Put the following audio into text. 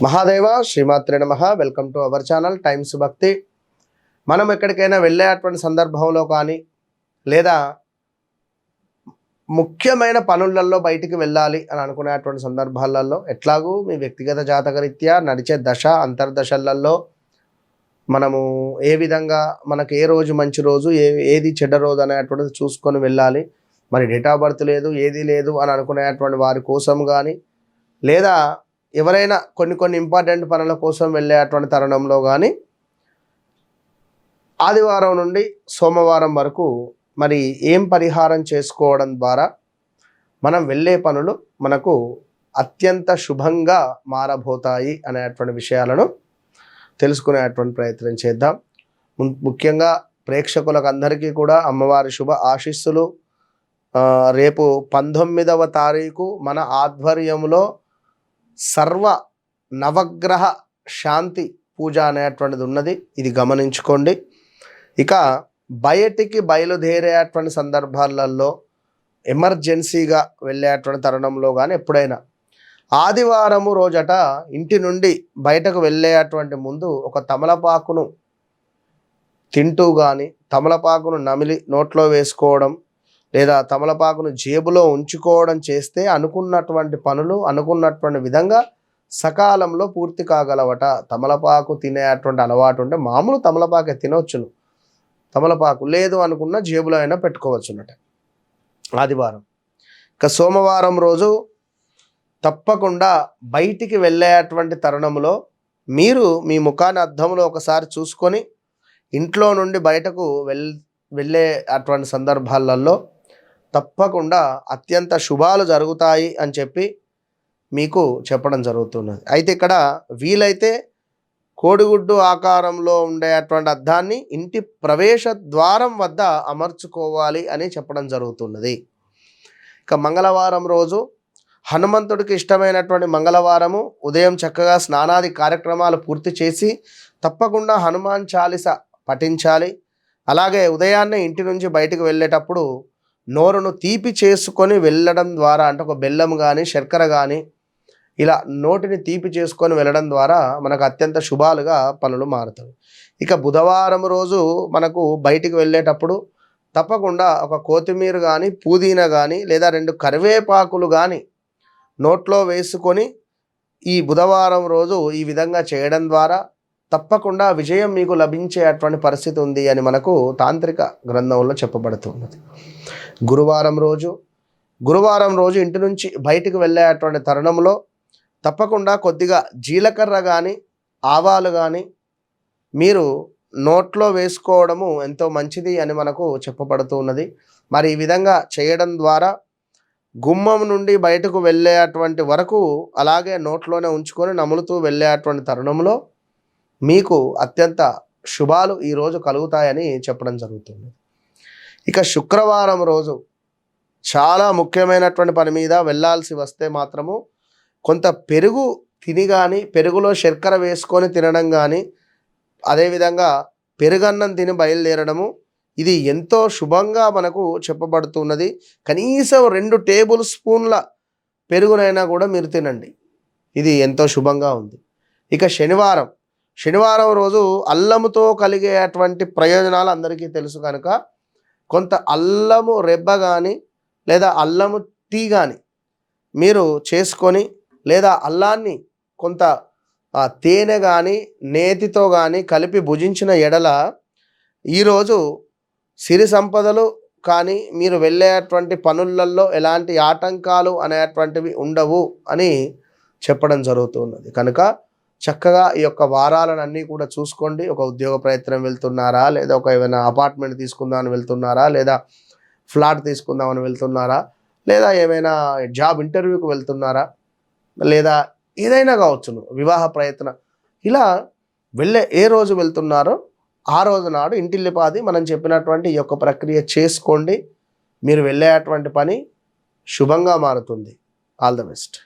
మహాదేవ శ్రీమాత్రే నమః. Welcome to our channel times భక్తి. మనం ఎక్కడికైనా వెళ్ళేటువంటి సందర్భంలో కానీ లేదా ముఖ్యమైన పనులలో బయటికి వెళ్ళాలి అని అనుకునేటువంటి సందర్భాలలో ఎట్లాగూ మీ వ్యక్తిగత జాతకరీత్యా నడిచే దశ అంతర్దశలలో మనము ఏ విధంగా మనకు ఏ రోజు మంచి రోజు ఏది చెడ్డ రోజు అనేటువంటిది చూసుకొని వెళ్ళాలి. మరి డేట్ ఆఫ్ బర్త్ లేదు ఏది లేదు అని అనుకునేటువంటి వారి కోసం కానీ లేదా ఎవరైనా కొన్ని ఇంపార్టెంట్ పనుల కోసం వెళ్ళేటువంటి తరుణంలో కానీ ఆదివారం నుండి సోమవారం వరకు మరి ఏం పరిహారం చేసుకోవడం ద్వారా మనం వెళ్ళే పనులు మనకు అత్యంత శుభంగా మారబోతాయి అనేటువంటి విషయాలను తెలుసుకునేటువంటి ప్రయత్నం చేద్దాం. ముఖ్యంగా ప్రేక్షకులకు అందరికీ కూడా అమ్మవారి శుభ ఆశీస్సులు. రేపు 19వ తారీఖు మన ఆధ్వర్యంలో సర్వ నవగ్రహ శాంతి పూజ అనేటువంటిది ఉన్నది. ఇది గమనించుకోండి. ఇక బయటికి బయలుదేరేటువంటి సందర్భాలలో ఎమర్జెన్సీగా వెళ్ళేటువంటి తరుణంలో కానీ ఎప్పుడైనా ఆదివారము రోజట ఇంటి నుండి బయటకు వెళ్ళేటువంటి ముందు ఒక తమలపాకును తింటూ కానీ తమలపాకును నమిలి నోట్లో వేసుకోవడం లేదా తమలపాకును జేబులో ఉంచుకోవడం చేస్తే అనుకున్నటువంటి పనులు అనుకున్నటువంటి విధంగా సకాలంలో పూర్తి కాగలవట. తమలపాకు తినేటువంటి అలవాటు ఉంటే మామూలు తమలపాకే తినవచ్చును, తమలపాకు లేదు అనుకున్న జేబులో అయినా పెట్టుకోవచ్చునట ఆదివారం. ఇక సోమవారం రోజు తప్పకుండా బయటికి వెళ్ళేటువంటి తరుణంలో మీరు మీ ముఖాన్ని అద్దంలో ఒకసారి చూసుకొని ఇంట్లో నుండి బయటకు వెళ్ళే అటువంటి సందర్భాలలో తప్పకుండా అత్యంత శుభాలు జరుగుతాయి అని చెప్పి మీకు చెప్పడం జరుగుతున్నది. అయితే ఇక్కడ వీలైతే కోడిగుడ్డు ఆకారంలో ఉండేటువంటి అద్దాన్ని ఇంటి ప్రవేశ ద్వారం వద్ద అమర్చుకోవాలి అని చెప్పడం జరుగుతున్నది. ఇక మంగళవారం రోజు హనుమంతుడికి ఇష్టమైనటువంటి మంగళవారము ఉదయం చక్కగా స్నానాది కార్యక్రమాలు పూర్తి చేసి తప్పకుండా హనుమాన్ చాలీస పఠించాలి. అలాగే ఉదయాన్నే ఇంటి నుంచి బయటకు వెళ్ళేటప్పుడు నోరును తీపి చేసుకొని వెళ్ళడం ద్వారా, అంటే ఒక బెల్లం కానీ శర్కర కానీ ఇలా నోటిని తీపి చేసుకొని వెళ్ళడం ద్వారా మనకు అత్యంత శుభాలుగా పనులు మారుతాయి. ఇక బుధవారం రోజు మనకు బయటికి వెళ్ళేటప్పుడు తప్పకుండా ఒక కొత్తిమీర కానీ పుదీనా కానీ లేదా 2 కరివేపాకులు కానీ నోట్లో వేసుకొని ఈ బుధవారం రోజు ఈ విధంగా చేయడం ద్వారా తప్పకుండా విజయం మీకు లభించే అటువంటి పరిస్థితి ఉంది అని మనకు తాంత్రిక గ్రంథంలో చెప్పబడుతున్నది. గురువారం రోజు ఇంటి నుంచి బయటికి వెళ్ళేటువంటి తరుణంలో తప్పకుండా కొద్దిగా జీలకర్ర కానీ ఆవాలు కానీ మీరు నోట్లో వేసుకోవడము ఎంతో మంచిది అని మనకు చెప్పబడుతున్నది. మరి ఈ విధంగా చేయడం ద్వారా గుమ్మం నుండి బయటకు వెళ్ళేటువంటి వరకు అలాగే నోట్లోనే ఉంచుకొని నములుతూ వెళ్ళేటువంటి తరుణంలో మీకు అత్యంత శుభాలు ఈరోజు కలుగుతాయని చెప్పడం జరుగుతుంది. ఇక శుక్రవారం రోజు చాలా ముఖ్యమైనటువంటి పని మీద వెళ్ళాల్సి వస్తే మాత్రము కొంత పెరుగు తిని కానీ పెరుగులో శర్కర వేసుకొని తినడం కానీ అదేవిధంగా పెరుగన్నం తిని బయలుదేరడము ఇది ఎంతో శుభంగా మనకు చెప్పబడుతున్నది. కనీసం 2 టేబుల్ స్పూన్ల పెరుగునైనా కూడా మీరు తినండి, ఇది ఎంతో శుభంగా ఉంది. ఇక శనివారం రోజు అల్లముతో కలిగేటువంటి ప్రయోజనాలు అందరికీ తెలుసు కనుక కొంత అల్లము రెబ్బ కానీ లేదా అల్లము టీ కానీ మీరు చేసుకొని లేదా అల్లాన్ని కొంత తేనె కానీ నేతితో కానీ కలిపి భుజించిన ఎడల ఈరోజు సిరి సంపదలు కానీ మీరు వెళ్ళేటువంటి పనులలో ఎలాంటి ఆటంకాలు అనేటువంటివి ఉండవు అని చెప్పడం జరుగుతున్నది. కనుక చక్కగా ఈ యొక్క వారాలన్నీ కూడా చూసుకోండి. ఒక ఉద్యోగ ప్రయత్నం వెళ్తున్నారా, లేదా ఒక ఏమైనా అపార్ట్మెంట్ తీసుకుందామని వెళ్తున్నారా, లేదా ఫ్లాట్ తీసుకుందామని వెళ్తున్నారా, లేదా ఏమైనా జాబ్ ఇంటర్వ్యూకి వెళ్తున్నారా, లేదా ఏదైనా కావచ్చును వివాహ ప్రయత్నం, ఇలా ఏ రోజు వెళ్తున్నారో ఆ రోజు నాడు ఇంటిల్లిపాది మనం చెప్పినటువంటి ఈ యొక్క ప్రక్రియ చేసుకోండి. మీరు వెళ్ళేటువంటి పని శుభంగా మారుతుంది. All the best.